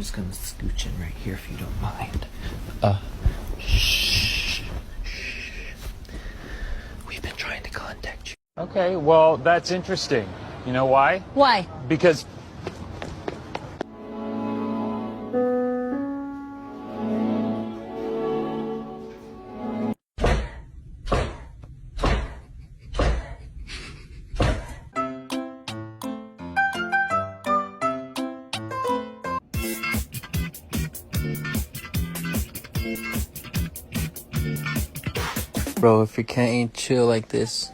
I'm just gonna scooch in right here if you don't mind. Shh. We've been trying to contact you. Okay, well, that's interesting. You know why? Why? Because Bro, if your cat ain't chill like this,